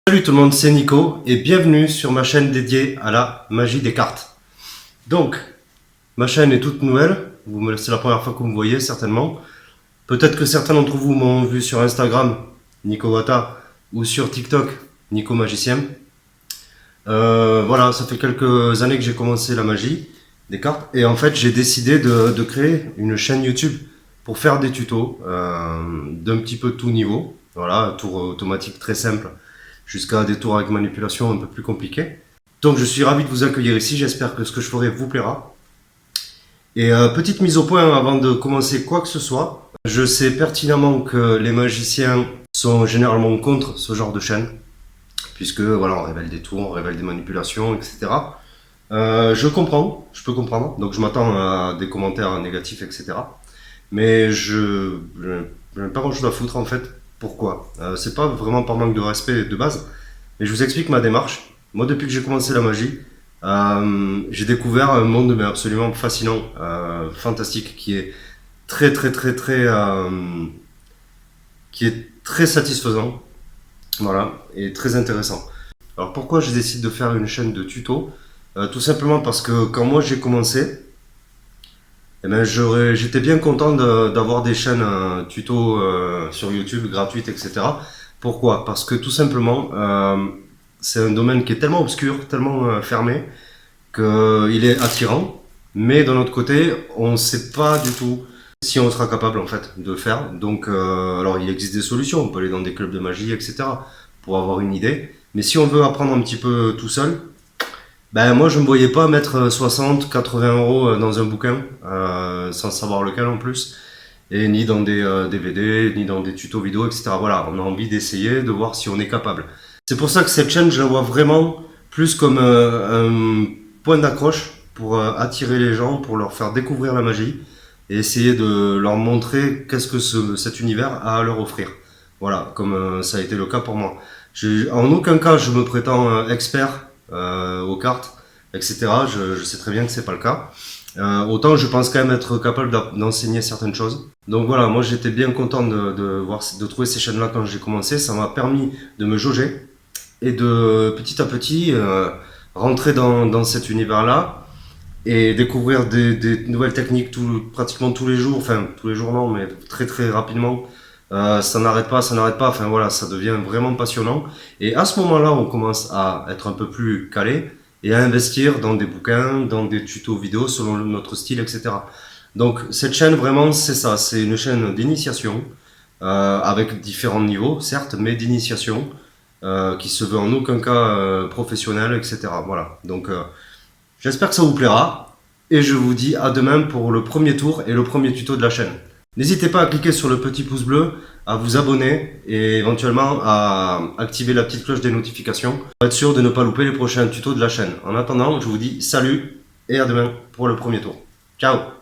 Salut tout le monde, c'est Nico et bienvenue sur ma chaîne dédiée à la magie des cartes. Donc, ma chaîne est toute nouvelle, c'est la première fois que vous me voyez certainement. Peut-être que certains d'entre vous m'ont vu sur Instagram, Nico Wata, ou sur TikTok, Nico Magicien. Voilà, ça fait quelques années que j'ai commencé la magie des cartes et en fait j'ai décidé de créer une chaîne YouTube pour faire des tutos d'un petit peu tout niveau. Voilà, tour automatique très simple jusqu'à des tours avec manipulation un peu plus compliqués. Donc je suis ravi de vous accueillir ici, j'espère que ce que je ferai vous plaira. Et petite mise au point avant de commencer quoi que ce soit, je sais pertinemment que les magiciens sont généralement contre ce genre de chaîne, puisque voilà, on révèle des tours, on révèle des manipulations, etc. Je comprends, je peux comprendre, donc je m'attends à des commentaires négatifs, etc. Mais je n'ai pas grand chose à foutre en fait. Pourquoi C'est pas vraiment par manque de respect de base, mais je vous explique ma démarche. Moi, depuis que j'ai commencé la magie, j'ai découvert un monde mais absolument fascinant, fantastique, qui est qui est très satisfaisant, voilà, et très intéressant. Alors pourquoi je décide de faire une chaîne de tutos Tout simplement parce que quand moi j'ai commencé, eh ben, j'étais bien content d'avoir des chaînes tuto sur YouTube gratuites, etc. Pourquoi? Parce que tout simplement, c'est un domaine qui est tellement obscur, tellement fermé, qu'il est attirant. Mais d'un autre côté, on ne sait pas du tout si on sera capable en fait de le faire. Donc, alors il existe des solutions. On peut aller dans des clubs de magie, etc. pour avoir une idée. Mais si on veut apprendre un petit peu tout seul, ben moi je me voyais pas mettre 60, 80 euros dans un bouquin, sans savoir lequel en plus, et ni dans des DVD, ni dans des tutos vidéo, etc. Voilà, on a envie d'essayer, de voir si on est capable. C'est pour ça que cette chaîne, je la vois vraiment plus comme un point d'accroche pour attirer les gens, pour leur faire découvrir la magie, et essayer de leur montrer qu'est-ce que cet univers a à leur offrir. Voilà, comme ça a été le cas pour moi. En aucun cas je me prétends expert aux cartes, etc. Je sais très bien que c'est pas le cas. Autant je pense quand même être capable d'enseigner certaines choses. Donc voilà, moi j'étais bien content de trouver ces chaînes-là quand j'ai commencé. Ça m'a permis de me jauger et de petit à petit rentrer dans cet univers-là et découvrir des nouvelles techniques pratiquement tous les jours. Enfin, tous les jours non, mais très très rapidement. Ça n'arrête pas, ça n'arrête pas. Enfin voilà, ça devient vraiment passionnant. Et à ce moment-là, on commence à être un peu plus calé et à investir dans des bouquins, dans des tutos vidéo selon notre style, etc. Donc cette chaîne vraiment, c'est ça, c'est une chaîne d'initiation avec différents niveaux, certes, mais d'initiation qui se veut en aucun cas professionnelle, etc. Voilà. Donc j'espère que ça vous plaira et je vous dis à demain pour le premier tour et le premier tuto de la chaîne. N'hésitez pas à cliquer sur le petit pouce bleu, à vous abonner et éventuellement à activer la petite cloche des notifications pour être sûr de ne pas louper les prochains tutos de la chaîne. En attendant, je vous dis salut et à demain pour le premier tour. Ciao!